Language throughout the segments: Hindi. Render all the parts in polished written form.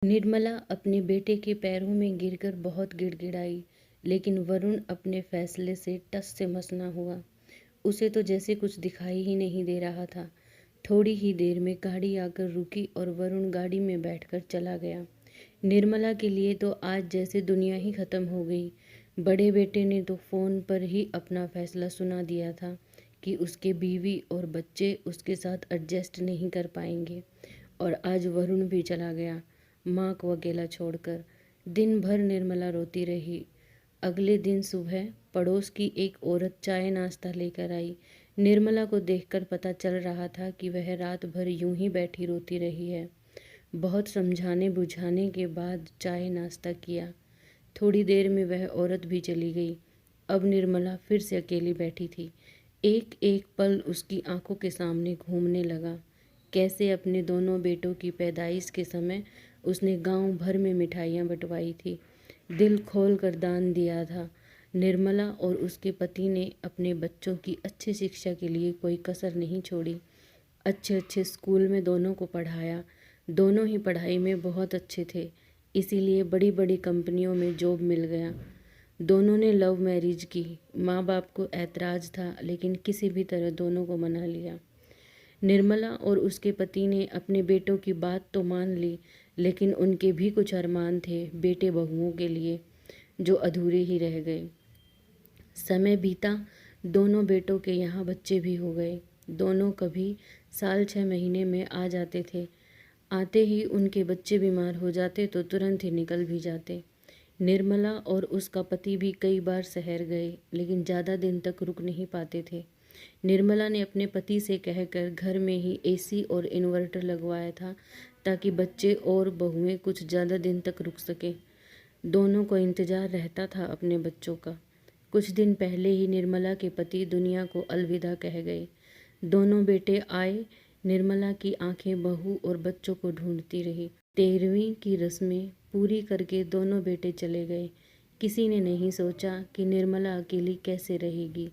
निर्मला अपने बेटे के पैरों में गिरकर बहुत गिड़गिड़ाई, लेकिन वरुण अपने फैसले से टस से मस न हुआ। उसे तो जैसे कुछ दिखाई ही नहीं दे रहा था। थोड़ी ही देर में गाड़ी आकर रुकी और वरुण गाड़ी में बैठकर चला गया। निर्मला के लिए तो आज जैसे दुनिया ही खत्म हो गई। बड़े बेटे ने तो फ़ोन पर ही अपना फैसला सुना दिया था कि उसके बीवी और बच्चे उसके साथ एडजस्ट नहीं कर पाएंगे, और आज वरुण भी चला गया, माँ को अकेला छोड़कर। दिन भर निर्मला रोती रही। अगले दिन सुबह पड़ोस की एक औरत चाय नाश्ता लेकर आई। निर्मला को देखकर पता चल रहा था कि वह रात भर यूं ही बैठी रोती रही है। बहुत समझाने बुझाने के बाद चाय नाश्ता किया। थोड़ी देर में वह औरत भी चली गई। अब निर्मला फिर से अकेली बैठी थी। एक एक पल उसकी आंखों के सामने घूमने लगा। कैसे अपने दोनों बेटों की पैदाइश के समय उसने गांव भर में मिठाइयाँ बंटवाई थी, दिल खोल कर दान दिया था। निर्मला और उसके पति ने अपने बच्चों की अच्छी शिक्षा के लिए कोई कसर नहीं छोड़ी। अच्छे अच्छे स्कूल में दोनों को पढ़ाया। दोनों ही पढ़ाई में बहुत अच्छे थे, इसीलिए बड़ी बड़ी कंपनियों में जॉब मिल गया। दोनों ने लव मैरिज की। माँ बाप को ऐतराज़ था, लेकिन किसी भी तरह दोनों को मना लिया। निर्मला और उसके पति ने अपने बेटों की बात तो मान ली, लेकिन उनके भी कुछ अरमान थे बेटे बहुओं के लिए, जो अधूरे ही रह गए। समय बीता, दोनों बेटों के यहाँ बच्चे भी हो गए। दोनों कभी साल 6 महीने में आ जाते थे। आते ही उनके बच्चे बीमार हो जाते तो तुरंत ही निकल भी जाते। निर्मला और उसका पति भी कई बार शहर गए, लेकिन ज़्यादा दिन तक रुक नहीं पाते थे। निर्मला ने अपने पति से कहकर घर में ही एसी और इन्वर्टर लगवाया था, ताकि बच्चे और बहुएं कुछ ज़्यादा दिन तक रुक सके। दोनों को इंतज़ार रहता था अपने बच्चों का। कुछ दिन पहले ही निर्मला के पति दुनिया को अलविदा कह गए। दोनों बेटे आए। निर्मला की आंखें बहू और बच्चों को ढूंढती रही। 13वीं की रस्में पूरी करके दोनों बेटे चले गए। किसी ने नहीं सोचा कि निर्मला अकेली कैसे रहेगी।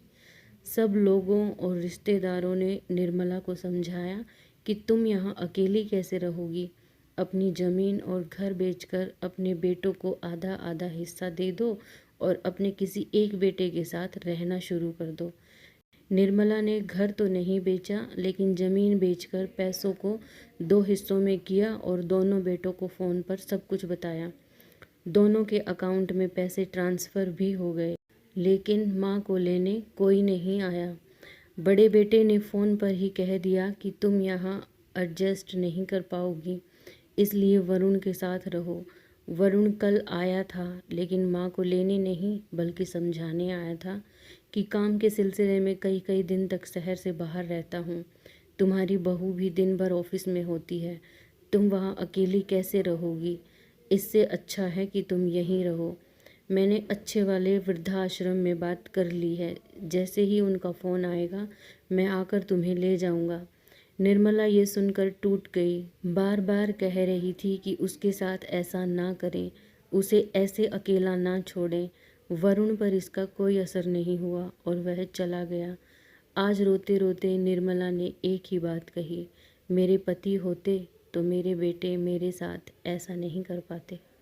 सब लोगों और रिश्तेदारों ने निर्मला को समझाया कि तुम यहाँ अकेली कैसे रहोगी। अपनी ज़मीन और घर बेचकर अपने बेटों को आधा आधा हिस्सा दे दो और अपने किसी एक बेटे के साथ रहना शुरू कर दो। निर्मला ने घर तो नहीं बेचा, लेकिन ज़मीन बेचकर पैसों को 2 हिस्सों में किया और दोनों बेटों को फ़ोन पर सब कुछ बताया। दोनों के अकाउंट में पैसे ट्रांसफ़र भी हो गए, लेकिन माँ को लेने कोई नहीं आया। बड़े बेटे ने फ़ोन पर ही कह दिया कि तुम यहाँ एडजस्ट नहीं कर पाओगी, इसलिए वरुण के साथ रहो। वरुण कल आया था, लेकिन माँ को लेने नहीं बल्कि समझाने आया था कि काम के सिलसिले में कई कई दिन तक शहर से बाहर रहता हूँ। तुम्हारी बहू भी दिन भर ऑफिस में होती है, तुम वहाँ अकेली कैसे रहोगी। इससे अच्छा है कि तुम यहीं रहो। मैंने अच्छे वाले वृद्धाश्रम में बात कर ली है। जैसे ही उनका फ़ोन आएगा मैं आकर तुम्हें ले जाऊंगा। निर्मला ये सुनकर टूट गई। बार बार कह रही थी कि उसके साथ ऐसा ना करें, उसे ऐसे अकेला ना छोड़ें। वरुण पर इसका कोई असर नहीं हुआ और वह चला गया। आज रोते रोते निर्मला ने एक ही बात कही, मेरे पति होते तो मेरे बेटे मेरे साथ ऐसा नहीं कर पाते।